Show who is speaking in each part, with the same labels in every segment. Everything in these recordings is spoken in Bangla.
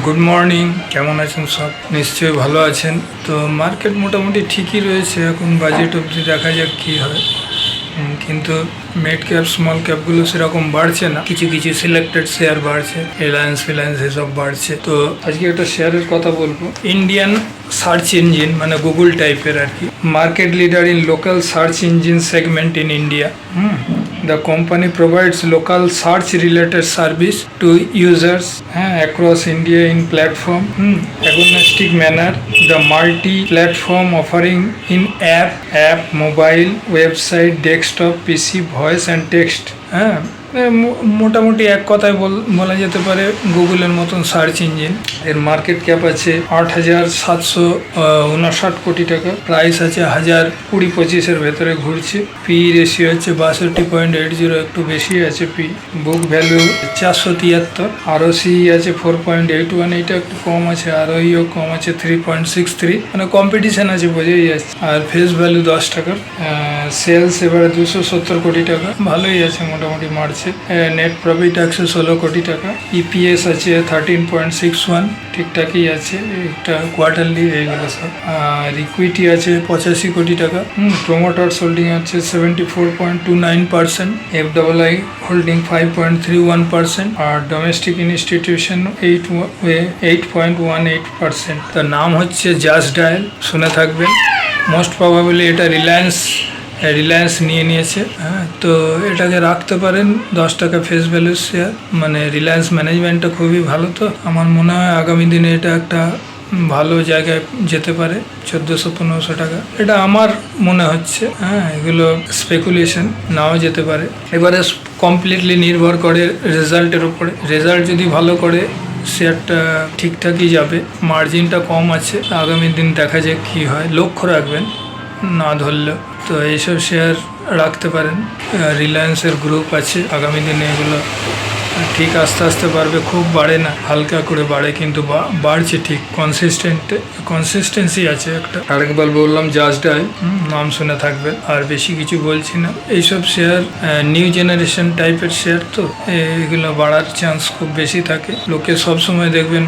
Speaker 1: গুড মর্নিং, কেমন আছেন সব? নিশ্চয়ই ভালো আছেন। তো মার্কেট মোটামুটি ঠিকই রয়েছে, এখন বাজেট অবধি দেখা যাক কী হয়। কিন্তু মিড ক্যাপ স্মল ক্যাপগুলো সেরকম বাড়ছে না, কিছু কিছু সিলেক্টেড শেয়ার বাড়ছে, রিলায়েন্স ফিলায়েন্স এসব বাড়ছে। তো আজকে একটা শেয়ারের কথা বলবো, ইন্ডিয়ান সার্চ ইঞ্জিন মানে গুগল টাইপের আর কি, market leader in local search engine segment in India. The company provides local search related service to users across India in platform agnostic manner. The multi-platform offering in app, mobile, website, desktop, PC, voice and text. মোটামুটি এক কথায় বলা যেতে পারে গুগলের মতন সার্চ ইঞ্জিন। এর মার্কেট ক্যাপ আছে 8,759 কোটি টাকা, প্রাইস আছে 1,020-25 ভেতরে ঘুরছে। পি রেশিও হচ্ছে 62.80, একটু বেশি আছে পি। বুক ভ্যালু 473, আরওসি আছে 4.81, এটা একটু কম আছে, আরওইও কম আছে 3.63, মানে কম্পিটিশন আছে বোঝাই যাচ্ছে। আর ফেস ভ্যালু 10 টাকার। সেলস এবারে 270 কোটি টাকা, ভালোই আছে, মোটামুটি মারছে। নেট প্রফিট 116 কোটি টাকা, ইপিএস আছে 13.61, ঠিকঠাকই আছে, একটা কোয়ার্টারলি এইগুলো সব। আর ইকুইটি আছে 85 কোটি টাকা। প্রোমোটার্স হোল্ডিং আছে 74.29%, এফডব্লিউআই হোল্ডিং 5.31%, আর ডোমেস্টিক ইনস্টিটিউশন 8.18%। তার নাম হচ্ছে জাস্ট ডায়াল, শুনে থাকবেন। মোস্ট প্রবাবলি এটা রিলায়েন্স নিয়ে নিয়েছে। তো এটাকে রাখতে পারেন, 10 টাকা ফেস ভ্যালু শেয়ার, মানে রিলায়েন্স ম্যানেজমেন্টটা খুবই ভালো। তো আমার মনে হয় আগামী দিনে এটা একটা ভালো জায়গায় যেতে পারে, 1400-1500 টাকা, এটা আমার মনে হচ্ছে। এগুলো স্পেকুলেশন, নাও যেতে পারে। এবারে কমপ্লিটলি নির্ভর করে রেজাল্টের উপরে। রেজাল্ট যদি ভালো করে শেয়ারটা ঠিকঠাকই যাবে, মার্জিনটা কম আছে, আগামী দিন দেখা যাক কী হয়, লক্ষ্য রাখবেন না ধরলেও। তো এইসব শেয়ার রাখতে পারেন। রিলায়েন্সের গ্রুপ আছে, আগামী দিনে এগুলো ঠিক আস্তে আস্তে বাড়বে, খুব বাড়ে না, হালকা করে বাড়ে, কিন্তু বাড়ছে ঠিক, কনসিস্টেন্সি আছে একটা। আরেকবার বললাম জাস্ট ডায়াল, নাম শুনে থাকবে, আর বেশি কিছু বলছি না। এইসব শেয়ার নিউ জেনারেশন টাইপের শেয়ার, তো এগুলো বাড়ার চান্স খুব বেশি থাকে। লোকে সবসময় দেখবেন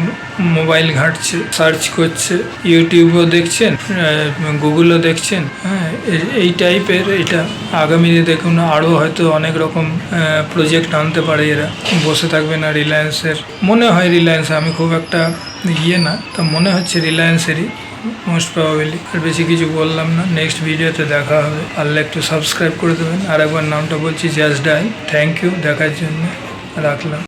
Speaker 1: মোবাইল ঘাঁটছে, সার্চ করছে, ইউটিউবও দেখছেন, গুগলও দেখছেন, এই টাইপের। এটা আগামী দিনে দেখুন আরও হয়তো অনেক রকম প্রজেক্ট আনতে পারে এরা, বসে থাকবে না। রিলায়েন্সের মনে হয়, রিলায়েন্স আমি খুব একটা না, তো মনে হচ্ছে রিলায়েন্সেরই মোস্ট প্রবাবলি। আর বেশি কিছু বললাম না, নেক্সট ভিডিওতে দেখা হবে। পারলে একটু সাবস্ক্রাইব করে দেবেন। আর একবার নামটা বলছি, জাস্ট ডায়াল। থ্যাংক ইউ দেখার জন্য, রাখলাম।